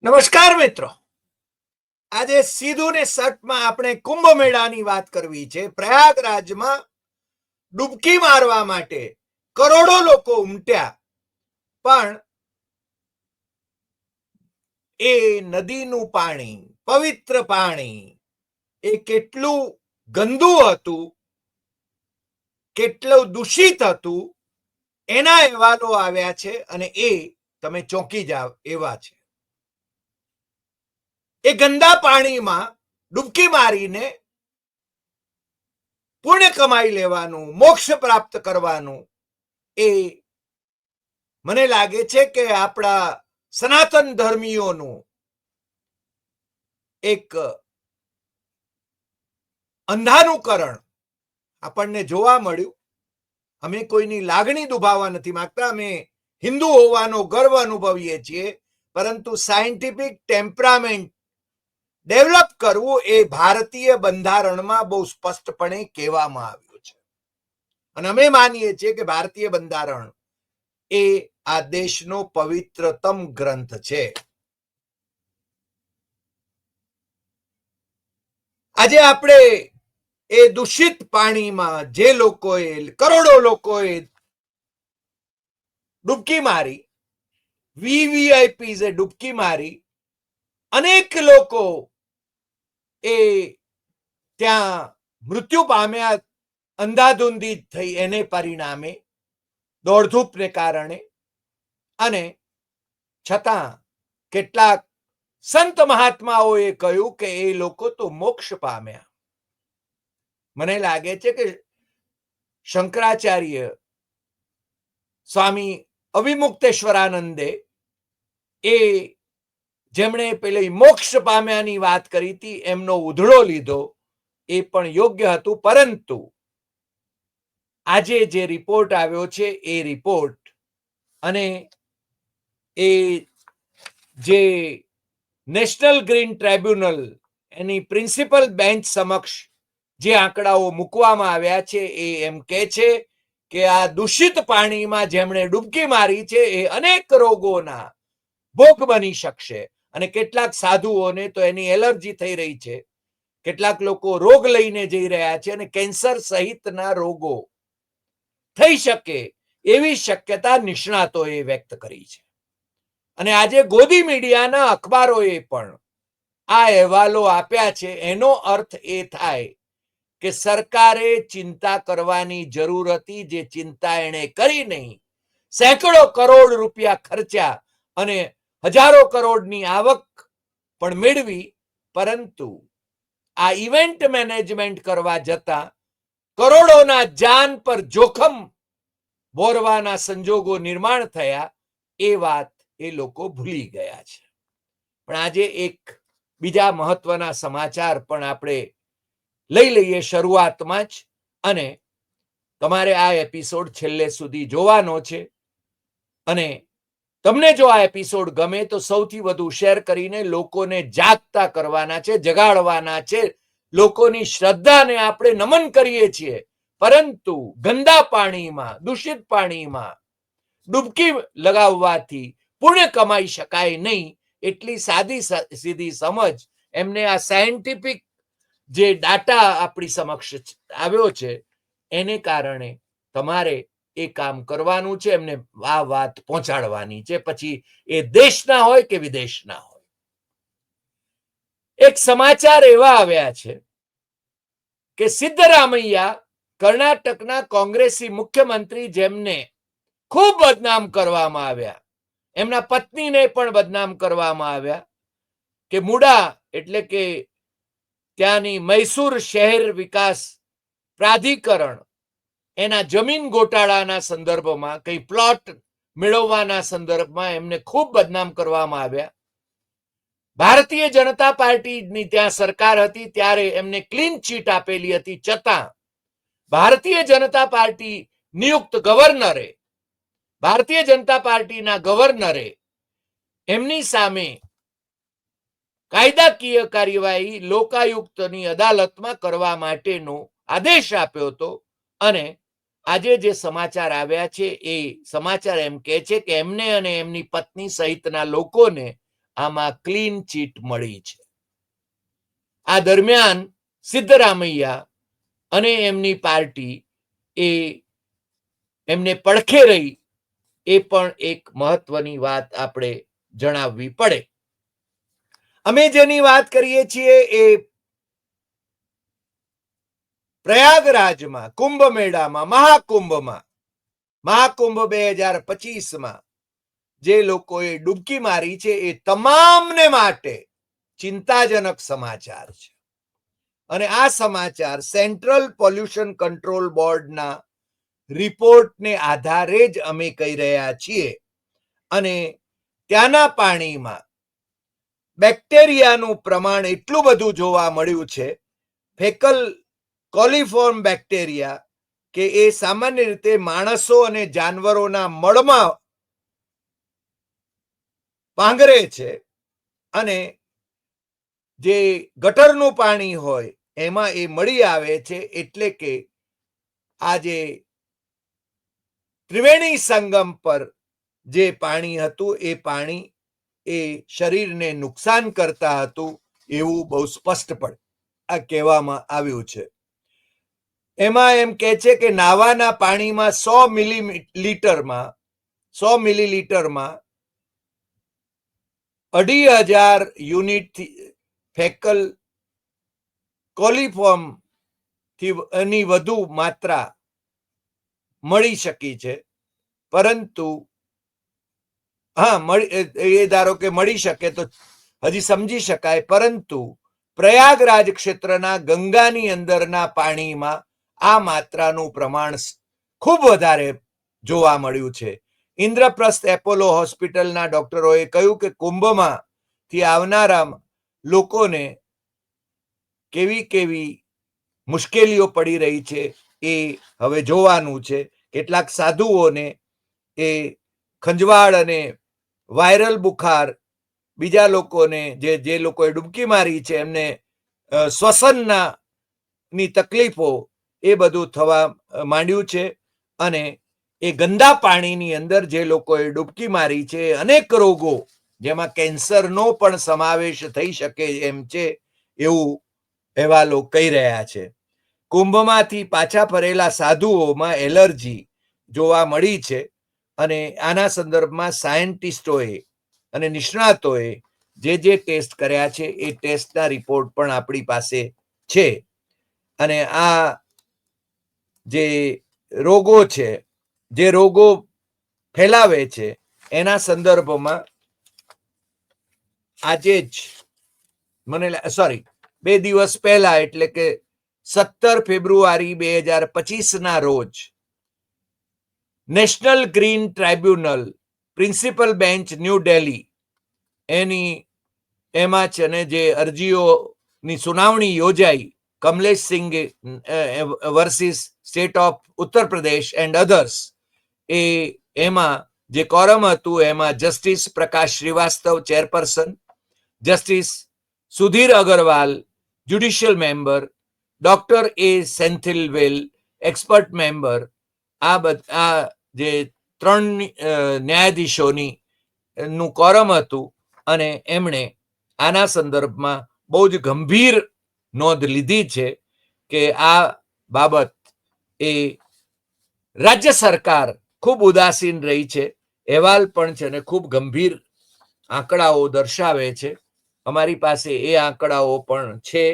નમસ્કાર મિત્રો, આજે સીધું ને સટમાં આપણે કુંભ મેળાની વાત કરવી છે. પ્રયાગરાજમાં ડૂબકી મારવા માટે કરોડો લોકો ઉમટ્યા, પણ એ નદીનું પાણી, પવિત્ર પાણી, એ કેટલું ગંદુ હતું, કેટલું દૂષિત હતું, એના અહેવાલો આવ્યા છે અને એ તમે ચોંકી જાવ એવા છે. એ ગંદા પાણીમાં ડૂબકી મારીને પુણ્ય કમાઈ લેવાનું, મોક્ષ પ્રાપ્ત કરવાનું, એ મને લાગે છે કે આપણા સનાતન ધર્મીઓનું એક અંધાનુકરણ આપણને જોવા મળ્યું. અમે કોઈની લાગણી દુભાવવા નથી માંગતા, અમે હિન્દુ હોવાનો ગર્વ અનુભવીએ છીએ, પરંતુ સાયન્ટિફિક ટેમ્પરામેન્ટ ડેવલપ કરવું એ ભારતીય બંધારણમાં બહુ સ્પષ્ટપણે કહેવામાં આવ્યું છે. અને અમે માનીએ છીએ કે ભારતીય બંધારણ એ આ દેશનો પવિત્રતમ ગ્રંથ છે. આજે આપણે એ દૂષિત પાણીમાં જે લોકોએ, કરોડો લોકોએ ડૂબકી મારી, વીવીઆઈપીઝે ડૂબકી મારી, અનેક લોકો એ ત્યાં મૃત્યુ પામ્યા, અંધાધૂંધી થઈ એને પરિણામે, દોડધૂપને કારણે. અને છતાં કેટલાક સંત મહાત્માઓએ કહ્યું કે એ લોકો તો મોક્ષ પામ્યા. મને લાગે છે કે શંકરાચાર્ય સ્વામી અવિમુક્તેશ્વરાનંદે એ જેમણે પેલી મોક્ષ પામ્યાની વાત કરી હતી એમનો ઉધડો લીધો, એ પણ યોગ્ય હતું. પરંતુ આજે જે રિપોર્ટ આવ્યો છે એ રિપોર્ટ અને એ જે નેશનલ ગ્રીન ટ્રાઇબ્યુનલ એની પ્રિન્સિપલ બેન્ચ સમક્ષ જે આંકડાઓ મૂકવામાં આવ્યા છે એ એમ કહે છે કે આ દૂષિત પાણીમાં જેમણે ડૂબકી મારી છે એ અનેક રોગોના ભોગ બની શકશે. અને કેટલાક સાધુઓને તો એની એલર્જી થઈ રહી છે, કેટલાક લોકો રોગ લઈને જઈ રહ્યા છે અને કેન્સર સહિતના રોગો થઈ શકે એવી શક્યતા નિષ્ણાતોએ વ્યક્ત કરી છે. અને આજે ગોદી મીડિયાના અખબારોએ પણ આ અહેવાલો આપ્યા છે. એનો અર્થ એ થાય કે સરકારે ચિંતા કરવાની જરૂર હતી, જે ચિંતા એણે કરી નહીં. સેંકડો કરોડ રૂપિયા ખર્ચ્યા અને હજારો કરોડની આવક પણ મેળવી, પરંતુ આ ઇવેન્ટ મેનેજમેન્ટ કરવા જતા કરોડોના જાન પર જોખમ બોરવાના સંજોગો નિર્માણ થયા, એ વાત એ લોકો ભૂલી ગયા છે. પણ આજે એક બીજા મહત્વના સમાચાર પણ આપણે લઈ લઈએ શરૂઆતમાં જ, અને તમારે આ એપિસોડ છેલ્લે સુધી જોવાનો છે. અને તમને જો આ એપિસોડ ગમે તો સૌથી વધુ શેર કરીને લોકોને જાગતા કરવાના છે, જગાડવાના છે. લોકોની શ્રદ્ધાને આપણે નમન કરીએ છીએ, પરંતુ ગંદા પાણીમાં, દૂષિત પાણીમાં ડૂબકી લગાવવાથી પુણ્ય કમાઈ શકાય નહીં, એટલી સાદી સીધી સમજ એમને આ સાયન્ટિફિક જે ડાટા આપણી સમક્ષ આવ્યો છે એને કારણે તમારે એ કામ કરવાનું છે, એમને આ વાત પહોંચાડવાની છે, પછી એ દેશના હોય કે વિદેશના હોય. એક સમાચાર એવા આવ્યા છે કે સિદ્ધરામૈયા, કર્ણાટકના કોંગ્રેસી મુખ્યમંત્રી, જેમને ખૂબ બદનામ કરવામાં આવ્યા, એમના પત્નીને પણ બદનામ કરવામાં આવ્યા કે મુડા એટલે કે ત્યાંની મૈસૂર શહેર વિકાસ પ્રાધિકરણ એના જમીન ગોટાળાના સંદર્ભમાં, કઈ પ્લોટ મેળવવાના સંદર્ભમાં એમને ખૂબ બદનામ કરવામાં આવ્યા. ભારતીય જનતા પાર્ટીની ત્યાં સરકાર હતી ત્યારે એમને ક્લીન ચીટ આપેલી હતી, છતાં ભારતીય જનતા પાર્ટી નિયુક્ત ગવર્નરે, ભારતીય જનતા પાર્ટીના ગવર્નરે એમની સામે કાયદાકીય કાર્યવાહી લોકાયુક્તની અદાલતમાં કરવા માટેનો આદેશ આપ્યો હતો. અને આજે જે સમાચાર આવ્યા છે એ સમાચાર એમ કહે છે કે એમને અને એમની પત્ની સહિતના લોકોને આમાં ક્લીન ચીટ મળી છે. આ દરમિયાન સિદ્ધરામૈયા અને એમની પાર્ટી એ એમને પડખે રહી, એ પણ એક મહત્વની વાત આપણે જણાવવી પડે. અમે જેની વાત કરીએ છીએ એ પ્રયાગરાજમાં કુંભ મેળામાં મહાકુંભ 2025માં જે લોકોએ ડૂબકી મારી છે એ તમામને માટે ચિંતાજનક સમાચાર છે. અને આ સમાચાર સેન્ટ્રલ પોલ્યુશન કંટ્રોલ બોર્ડના રિપોર્ટને આધારે જ અમે કહી રહ્યા છીએ. અને ત્યાંના પાણીમાં બેક્ટેરિયાનું પ્રમાણ એટલું બધું જોવા મળ્યું છે, ફેકલ કોલિફોર્મ બેક્ટેરિયા, કે એ સામાન્ય રીતે માણસો અને જાનવરોના મળમાં પાંગરે છે અને જે ગટરનું પાણી હોય એમાં એ મળી આવે છે. એટલે કે આ જે ત્રિવેણી સંગમ પર જે પાણી હતું એ પાણી એ શરીરને નુકસાન કરતા હતું એવું બહુ સ્પષ્ટપણે આ કહેવામાં આવ્યું છે. એમાં એમ કહે છે કે નાવાના પાણીમાં 100 મિલીલીટરમાં 2,500 યુનિટ ફેકલ કોલિફોર્મ ની વધુ માત્રા મળી શકી છે. પરંતુ એ ધારો કે મળી શકે તો હજી સમજી શકાય, પરંતુ પ્રયાગરાજ ક્ષેત્રના ગંગાની અંદરના પાણીમાં આ માત્રાનું પ્રમાણ ખૂબ વધારે જોવા મળ્યું છે. ઇન્દ્રપ્રસ્થ એપોલો હોસ્પિટલના ડોક્ટરોએ કહ્યું કે કુંભમાંથી આવનારા લોકોને કેવી મુશ્કેલીઓ પડી રહી છે એ હવે જોવાનું છે. કેટલાક સાધુઓને એ ખંજવાળ અને વાયરલ બુખાર, બીજા લોકોને જે લોકોએ ડૂબકી મારી છે એમને શ્વસનની તકલીફો, એ બધું થવા માંડ્યું છે. અને એ ગંદા પાણીની અંદર જે લોકોએ ડૂબકી મારી છે અનેક રોગો, જેમાં કેન્સરનો પણ સમાવેશ થઈ શકે એમ છે એવું અહેવાલો કહી રહ્યા છે. કુંભમાંથી પાછા ફરેલા સાધુઓમાં એલર્જી જોવા મળી છે. અને આના સંદર્ભમાં સાયન્ટિસ્ટોએ અને નિષ્ણાતોએ જે ટેસ્ટ કર્યા છે એ ટેસ્ટના રિપોર્ટ પણ આપણી પાસે છે. અને આ જે રોગો છે, જે રોગો ફેલાવે છે, એના સંદર્ભમાં આજે જ 2 દિવસ પહેલા, એટલે કે 17 ફેબ્રુઆરી 2025ના રોજ National Green Tribunal Principal Bench New Delhi એમાં છે ને જે અરજીઓની સુનાવણી યોજાઈ, Kamlesh Singh versus State of Uttar Pradesh and others, એમાં જે કોરમ હતું એમાં justice Prakash Shrivastava chairperson, justice Sudhir Agarwal judicial member, doctor A Senthilvel expert member, આ જે 3 ન્યાયાધીશોની નું કોરમ હતું. અને એમણે આના સંદર્ભમાં બહુ જ ગંભીર નોંધ લીધી છે કે આ બાબત એ રાજ્ય સરકાર ખૂબ ઉદાસીન રહી છે. અહેવાલ પણ છે ને ખૂબ ગંભીર આંકડાઓ દર્શાવે છે. અમારી પાસે એ આંકડાઓ પણ છે.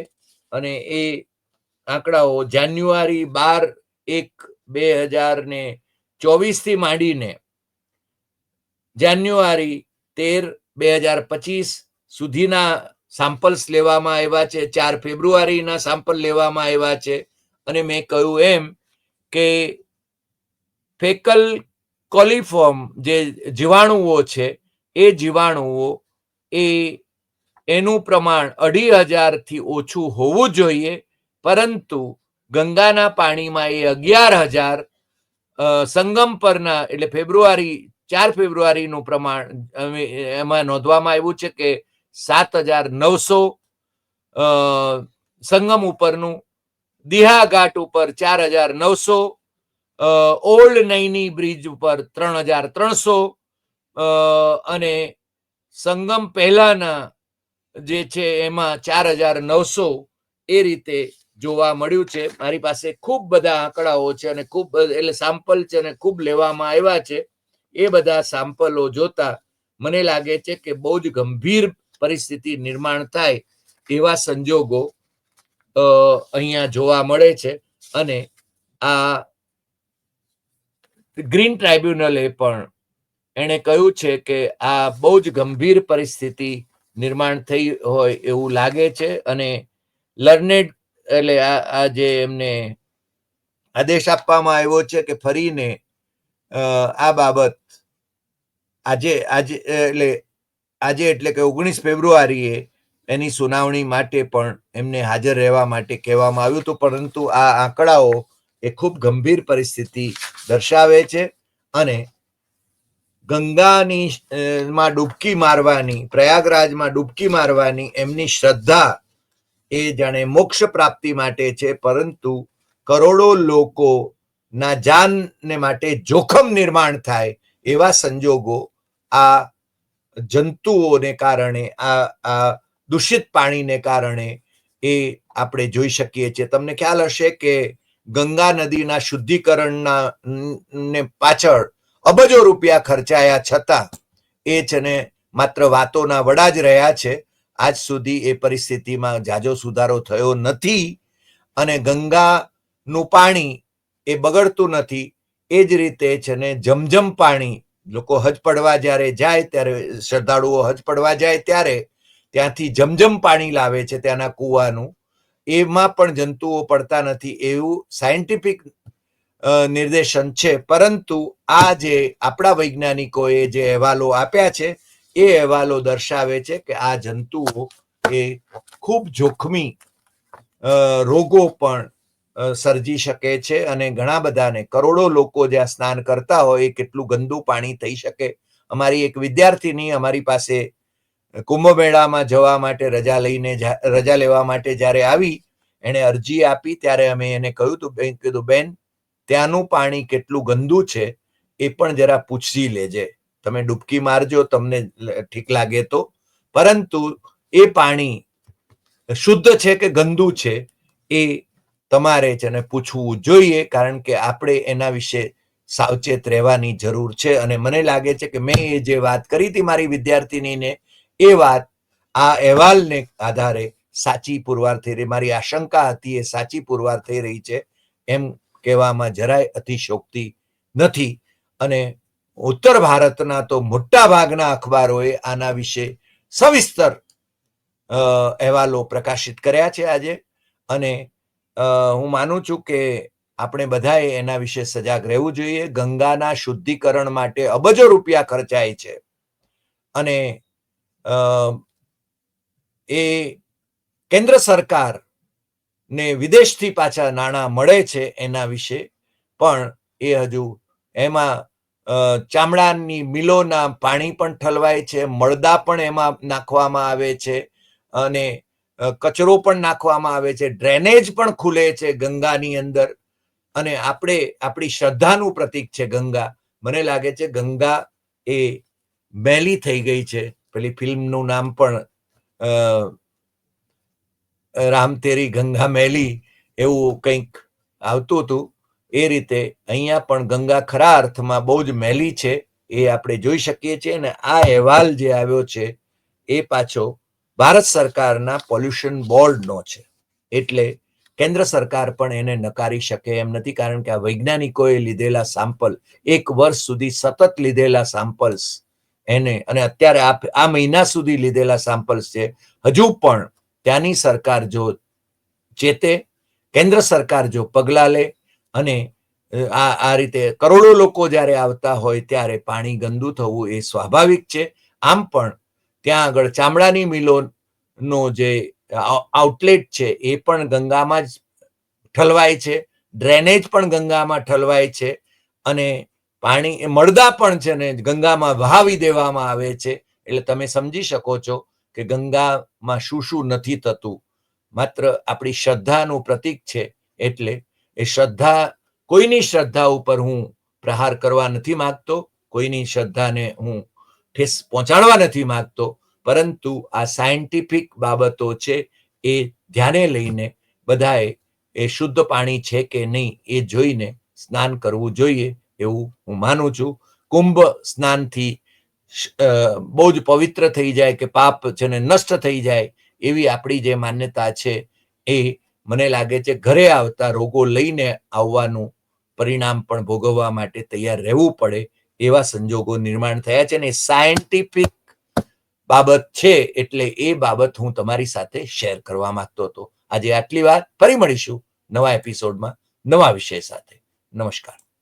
અને એ આંકડાઓ જાન્યુઆરી 12/1/2024 થી માંડીને જાન્યુઆરી 13/2025 સુધીના સેમ્પલ્સ લેવામાં આવ્યા છે. 4 ફેબ્રુઆરીના સેમ્પલ લેવામાં આવ્યા છે. અને મેં કહ્યું એમ કે ફેકલ કોલિફોર્મ જે જીવાણુઓ છે એ જીવાણુઓ એનું પ્રમાણ 2,500 થી ઓછું હોવું જોઈએ, પરંતુ ગંગાના પાણીમાં એ 11,000, સંગમ પરના એટલે 4 ફેબ્રુઆરીનું પ્રમાણ એમાં નોંધવામાં આવ્યું છે કે 7,900, સંગમ ઉપરનું દિહા ઘાટ ઉપર 4,900, ઓલ્ડ નૈની બ્રિજ ઉપર 3,300, અને સંગમ પહેલાના જે છે એમાં 4,900 એ રીતે જોવા મળ્યું છે. મારી પાસે ખૂબ બધા આંકડાઓ છે અને ખૂબ એટલે સેમ્પલ છે અને ખૂબ લેવામાં આવ્યા છે. એ બધા સેમ્પલો જોતા મને લાગે છે કે બહુ જ ગંભીર પરિસ્થિતિ નિર્માણ થાય એવા સંજોગો અહીંયા જોવા મળે છે. અને આ ગ્રીન ટ્રાઇબ્યુનલે પણ એણે કહ્યું છે કે આ બહુ જ ગંભીર પરિસ્થિતિ નિર્માણ થઈ હોય એવું લાગે છે. અને લર્નેડ એટલે આ જે એમને આદેશ આપવામાં આવ્યો છે કે ફરીને આ બાબત આજે એટલે કે 19 ફેબ્રુઆરીએ એની સુનાવણી માટે પણ એમને હાજર રહેવા માટે કહેવામાં આવ્યું હતું. પરંતુ આ આંકડાઓ એ ખૂબ ગંભીર પરિસ્થિતિ દર્શાવે છે. અને ગંગાની માં ડૂબકી મારવાની, પ્રયાગરાજમાં ડૂબકી મારવાની એમની શ્રદ્ધા એ જાણે મોક્ષ પ્રાપ્તિ માટે છે, પરંતુ કરોડો લોકોના જાનને માટે જોખમ નિર્માણ થાય એવા સંજોગો આ જંતુઓને કારણે, આ દૂષિત પાણીને કારણે એ આપણે જોઈ શકીએ છીએ. તમને ખ્યાલ હશે કે ગંગા નદીના શુદ્ધિકરણના ને પાછળ અબજો રૂપિયા ખર્ચાયા છતાં એ છે ને માત્ર વાતોના વડા જ રહ્યા છે. આજ સુધી એ પરિસ્થિતિમાં જાજો સુધારો થયો નથી. અને ગંગાનું પાણી એ બગડતું નથી. એ જ રીતે છે ને જમજમ પાણી, લોકો હજ પડવા જ્યારે જાય ત્યારે, શ્રદ્ધાળુઓ હજ પડવા જાય ત્યારે ત્યાંથી જમજમ પાણી લાવે છે ત્યાંના કૂવાનું, એમાં પણ જંતુઓ પડતા નથી એવું સાયન્ટિફિક નિર્દેશન છે. પરંતુ આ જે આપણા વૈજ્ઞાનિકોએ જે અહેવાલો આપ્યા છે એ અહેવાલો દર્શાવે છે કે આ જંતુઓ એ ખૂબ જોખમી રોગો પણ સર્જી શકે છે. અને ઘણા બધાને, કરોડો લોકો જ્યાં સ્નાન કરતા હોય એ કેટલું ગંદુ પાણી થઈ શકે. અમારી એક વિદ્યાર્થીની અમારી પાસે કુંભ મેળામાં જવા માટે રજા લેવા માટે જ્યારે આવી, એણે અરજી આપી ત્યારે અમે એને કીધું બેન, ત્યાંનું પાણી કેટલું ગંદુ છે એ પણ જરા પૂછી લેજે. તમે ડૂબકી મારજો તમને ઠીક લાગે તો, પરંતુ એ પાણી શુદ્ધ છે કે ગંદુ છે એ તમારે છે ને પૂછવું જોઈએ, કારણ કે આપણે એના વિશે સાવચેત રહેવાની જરૂર છે. અને મને લાગે છે કે મેં એ જે વાત કરી હતી મારી વિદ્યાર્થીનીને, એ વાત આ અહેવાલને આધારે સાચી પુરવાર થઈ રહી, મારી આશંકા હતી એ સાચી પુરવાર થઈ રહી છે એમ કહેવામાં જરાય અતિશયોક્તિ નથી. અને ઉત્તર ભારતના તો મોટા ભાગના અખબારોએ આના વિશે સવિસ્તર અહેવાલો પ્રકાશિત કર્યા છે આજે. અને હું માનું છું કે આપણે બધાએ એના વિશે સજાગ રહેવું જોઈએ. ગંગાના શુદ્ધિકરણ માટે અબજો રૂપિયા ખર્ચાય છે અને એ કેન્દ્ર સરકાર ને વિદેશથી પાછા નાણાં મળે છે એના વિશે પણ એ હજુ એમાં ચામડાની મિલોના પાણી પણ ઠલવાય છે, મળદા પણ એમાં નાખવામાં આવે છે અને કચરો પણ નાખવામાં આવે છે, ડ્રેનેજ પણ ખુલે છે ગંગાની અંદર. અને આપણી શ્રદ્ધાનું પ્રતીક છે ગંગા. મને લાગે છે ગંગા એ મેલી થઈ ગઈ છે. પેલી ફિલ્મનું નામ પણ રામ તેરી ગંગા મેલી એવું કંઈક આવતું હતું. એ રીતે અહીંયા પણ ગંગા ખરા અર્થમાં બહુ જ મેલી છે એ આપણે જોઈ શકીએ છીએ. અને આ અહેવાલ જે આવ્યો છે એ પાછો ભારત સરકારના પોલ્યુશન બોર્ડનો છે, એટલે કેન્દ્ર સરકાર પણ એને નકારી શકે એમ નથી, કારણ કે આ વૈજ્ઞાનિકોએ લીધેલા સેમ્પલ, 1 વર્ષ સુધી સતત લીધેલા સેમ્પલ્સ એને, અને અત્યારે આ મહિના સુધી લીધેલા સેમ્પલ્સ છે. હજુ પણ ત્યાંની સરકાર જો ચેતે, કેન્દ્ર સરકાર જો પગલાં લે, અને આ રીતે કરોડો લોકો જ્યારે આવતા હોય ત્યારે પાણી ગંદુ થવું એ સ્વાભાવિક છે. આમ પણ ત્યાં આગળ ચામડાની મિલોનો જે આઉટલેટ છે એ પણ ગંગામાં જ ઠલવાય છે, ડ્રેનેજ પણ ગંગામાં ઠલવાય છે, અને પાણી મળદા પણ છે ને ગંગામાં વહાવી દેવામાં આવે છે. એટલે તમે સમજી શકો છો કે ગંગામાં શું શું નથી થતું. માત્ર આપણી શ્રદ્ધાનું પ્રતીક છે, એટલે એ શ્રદ્ધા, કોઈની શ્રદ્ધા ઉપર હું પ્રહાર કરવા નથી માંગતો, કોઈની શ્રદ્ધાને હું ઠેસ પહોંચાડવા નથી માંગતો, પરંતુ આ સાયન્ટિફિક બાબતો છે એ ધ્યાને લઈને બધાએ એ શુદ્ધ પાણી છે કે નહીં એ જોઈને સ્નાન કરવું જોઈએ એવું હું માનું છું. કુંભ સ્નાનથી બહુ જ પવિત્ર થઈ જાય કે પાપ છે ને નષ્ટ થઈ જાય એવી આપણી જે માન્યતા છે એ મને લાગે છે ઘરે આવતા રોગો લઈને આવવાનું પરિણામ પણ ભોગવવા માટે તૈયાર રહેવું પડે એવા સંજોગો નિર્માણ થયા છે ને સાયન્ટિફિક બાબત છે એટલે એ બાબત હું તમારી સાથે શેર કરવા માંગતો હતો. આજે આટલી વાત, ફરી મળીશું નવા એપિસોડમાં નવા વિષય સાથે. નમસ્કાર.